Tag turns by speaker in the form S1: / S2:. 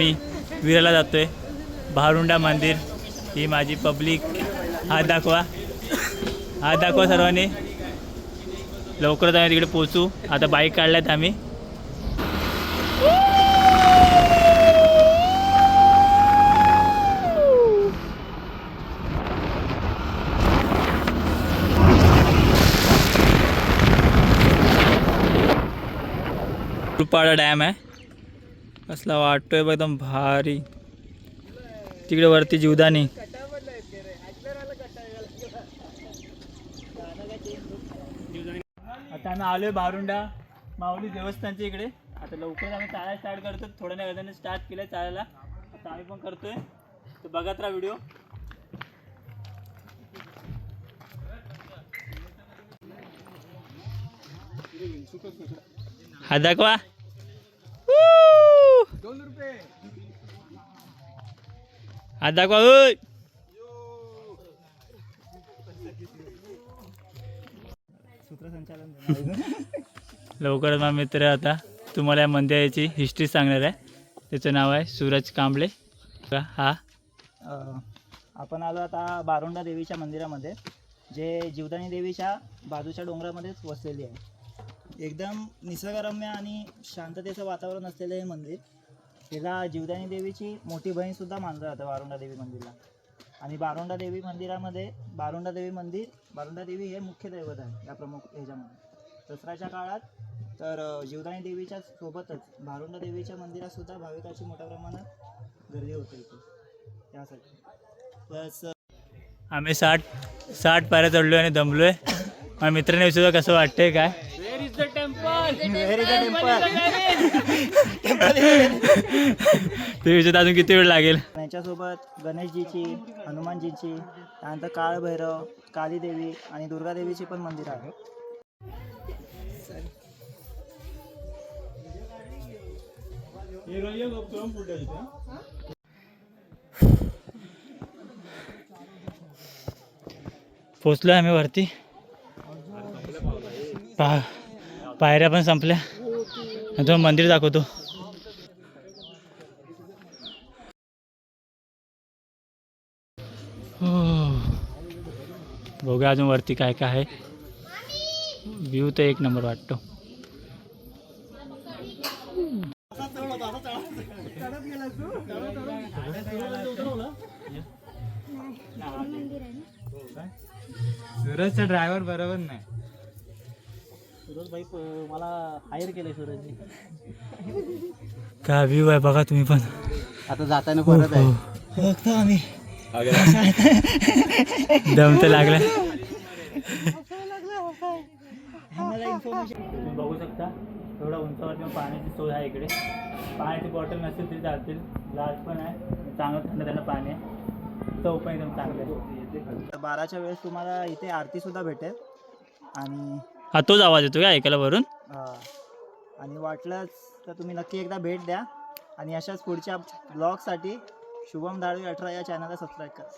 S1: आम्ही विराला जातोय. भारुंडा मंदिर. ही माझी पब्लिक. हात दाखवा सर्वांनी. लवकरच आम्ही तिकडे पोचू. आता बाईक काढल्यात आम्ही. रुपाडा डॅम आहे. कसला वाटतोय एकदम भारी. तिकडे वरती जीवदानी. आता आम्ही आलोय भारुंडा माऊली देवस्थानच्या इकडे. आता लवकर आम्ही चालायला स्टार्ट करतो. थोड्या वेळाने स्टार्ट केलं चालायला. आता आम्ही पण करतोय. तर बघत राहा व्हिडिओ. हा दाखवा. हात दाखवा. लवकरच माझा मित्र आता तुम्हाला या मंदिराची हिस्ट्री सांगणार आहे. त्याचं नाव आहे सूरज कांबळे. हा
S2: आपण आलो आता भारुंडा देवीच्या मंदिरामध्ये, जे जीवदानी देवीच्या बाजूच्या डोंगरामध्येच वसलेली आहे. एकदम निसर्गरम्य आणि शांततेचं वातावरण असलेलं हे मंदिर. तिला जीवदानी देवीची मोठी बहीणसुद्धा मानलं जातं भारुंडा देवी मंदिरला. आणि भारुंडा देवी मंदिरामध्ये भारुंडा देवी हे मुख्य दैवत आहे या प्रमुख ह्याच्यामध्ये. दसऱ्याच्या काळात तर जीवदानी देवीच्या सोबतच भारुंडा देवीच्या मंदिरातसुद्धा भाविकांची मोठ्या प्रमाणात गर्दी होते इथे. त्यासाठी प्लस
S1: आम्ही 60 पायऱ्या चढलोय आणि दमलोय. माझ्या मित्राने सुद्धा कसं वाटतंय काय. ते विचार अजून किती वेळ लागेल.
S2: याच्यासोबत गणेशजीची, हनुमानजीची, त्यानंतर काळभैरव, कालीदेवी आणि दुर्गादेवीची पण मंदिर आहे.
S1: पोचलो आम्ही वरती. पायऱ्या पण संपल्या. तो मंदिर दाखवतो. बघूया अजून वरती काय काय आहे. व्ह्यू तर एक नंबर वाटतो.
S3: सूरजचा ड्रायव्हर बरोबर नाही.
S2: सूरज भाई मला हायर केलंय सूरजनी.
S1: काय व्ह्यू आहे बघा तुम्ही पण.
S2: आता जाताना परत आहे बघतो आम्ही.
S1: दम तर लागला.
S2: तुम्ही
S1: बघू शकता थोडा उंचावरती पाण्याची सोय आहे इकडे. पाण्याची बॉटल नसेल तरी चालतील. ग्लास पण आहे. चांगलं थंड पाणी आहे. चव पण एकदम चांगलं आहे.
S2: 12च्या वेळेस तुम्हाला इथे आरती सुद्धा भेटेल. आणि
S1: हा तोच आवाज येतो का ऐकायला वरून.
S2: आणि वाटलंच तर तुम्ही नक्की एकदा भेट द्या. आणि अशाच पुढच्या ब्लॉगसाठी शुभम धाळवे 18 या चॅनलला सबस्क्राईब करा.